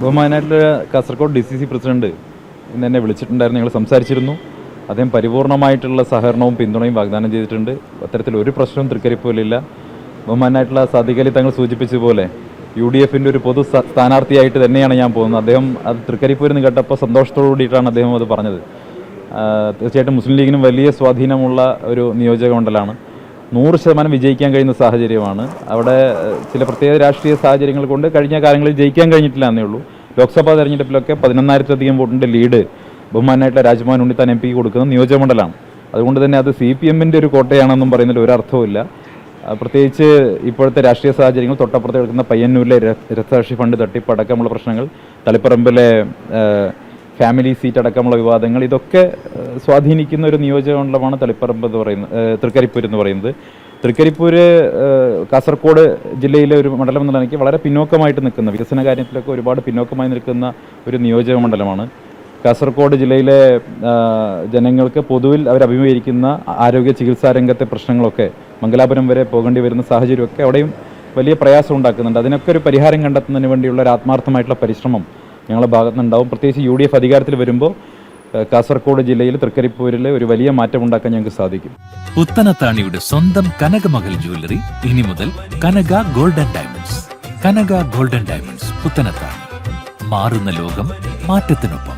ബഹുമാനായിട്ടുള്ള Kasaragod DCC president ഇന്ന് എന്നെ വിളിച്ചിട്ടുണ്ടായിരുന്നു. ഞങ്ങൾ സംസാരിച്ചിരുന്നു. അദ്ദേഹം പരിപൂർണമായിട്ടുള്ള സഹകരണവും പിന്തുണയും വാഗ്ദാനം ചെയ്തിട്ടുണ്ട്. അത്തരത്തിൽ ഒരു പ്രശ്നവും തൃക്കരിപ്പൂരിലില്ല. ബഹുമാനായിട്ടുള്ള സാദിഖ് അലി തങ്ങൾ സൂചിപ്പിച്ചതുപോലെ UDFൻ്റെ ഒരു പൊതു സ്ഥാനാർത്ഥിയായിട്ട് തന്നെയാണ് ഞാൻ പോകുന്നത്. അദ്ദേഹം അത് തൃക്കരിപ്പൂരിൽ നിന്ന് കേട്ടപ്പോൾ സന്തോഷത്തോടു കൂടിയിട്ടാണ് അദ്ദേഹം അത് പറഞ്ഞത്. തീർച്ചയായിട്ടും മുസ്ലിം ലീഗിനും വലിയ സ്വാധീനമുള്ള ഒരു നിയോജക മണ്ഡലമാണ്. 100% വിജയിക്കാൻ കഴിയുന്ന സാഹചര്യമാണ്. അവിടെ ചില പ്രത്യേക രാഷ്ട്രീയ സാഹചര്യങ്ങൾ കൊണ്ട് കഴിഞ്ഞ കാലങ്ങളിൽ ജയിക്കാൻ കഴിഞ്ഞിട്ടില്ല എന്നേ ഉള്ളൂ. ലോക്സഭാ തെരഞ്ഞെടുപ്പിലൊക്കെ 11,000-ലധികം വോട്ടിൻ്റെ ലീഡ് ബഹുമാനായിട്ടുള്ള രാജ്മോഹൻ ഉണ്ണിത്താൻ MP കൊടുക്കുന്ന നിയോജകമണ്ഡലമാണ്. അതുകൊണ്ട് തന്നെ അത് CPMൻ്റെ ഒരു കോട്ടയാണെന്നും പറയുന്നതിൽ ഒരർത്ഥവുമില്ല. പ്രത്യേകിച്ച് ഇപ്പോഴത്തെ രാഷ്ട്രീയ സാഹചര്യങ്ങൾ തൊട്ടപ്പുറത്ത് കിടക്കുന്ന പയ്യന്നൂരിലെ രക്തസാക്ഷി ഫണ്ട് തട്ടിപ്പടക്കമുള്ള പ്രശ്നങ്ങൾ, തളിപ്പറമ്പിലെ ഫാമിലി സീറ്റ് അടക്കമുള്ള വിവാദങ്ങൾ, ഇതൊക്കെ സ്വാധീനിക്കുന്ന ഒരു നിയോജകമണ്ഡലമാണ് തളിപ്പറമ്പ് എന്ന് പറയുന്നത്, തൃക്കരിപ്പൂർ എന്ന് പറയുന്നത്. തൃക്കരിപ്പൂർ കാസർഗോഡ് ജില്ലയിലെ ഒരു മണ്ഡലം എന്നുള്ള എനിക്ക് വളരെ പിന്നോക്കമായിട്ട് നിൽക്കുന്ന, വികസന കാര്യത്തിലൊക്കെ ഒരുപാട് പിന്നോക്കമായി നിൽക്കുന്ന ഒരു നിയോജക മണ്ഡലമാണ്. കാസർഗോഡ് ജില്ലയിലെ ജനങ്ങൾക്ക് പൊതുവിൽ അവരഭിമുഖീകരിക്കുന്ന ആരോഗ്യ ചികിത്സാ രംഗത്തെ പ്രശ്നങ്ങളൊക്കെ മംഗലാപുരം വരെ പോകേണ്ടി വരുന്ന സാഹചര്യമൊക്കെ അവിടെയും വലിയ പ്രയാസം ഉണ്ടാക്കുന്നുണ്ട്. അതിനൊക്കെ ഒരു പരിഹാരം കണ്ടെത്തുന്നതിന് വേണ്ടിയുള്ള ഒരു ആത്മാർത്ഥമായിട്ടുള്ള പരിശ്രമം ഞങ്ങളുടെ ഭാഗത്തുനിന്നുണ്ടാവും. പ്രത്യേകിച്ച് UDF അധികാരത്തിൽ വരുമ്പോൾ കാസർഗോഡ് ജില്ലയിൽ തൃക്കരിപ്പൂരിൽ ഒരു വലിയ മാറ്റം ഉണ്ടാക്കാൻ ഞങ്ങൾക്ക് സാധിക്കും. പുത്തനത്താണിയുടെ സ്വന്തം കനകമകൾ ജ്വല്ലറി ഇനി മുതൽ കനക ഗോൾഡൻ ഡയമണ്ട്സ്. കനക ഗോൾഡൻ ഡയമണ്ട്സ്, പുത്തനത്താണി. മാറുന്ന ലോകം, മാറ്റത്തിനൊപ്പം.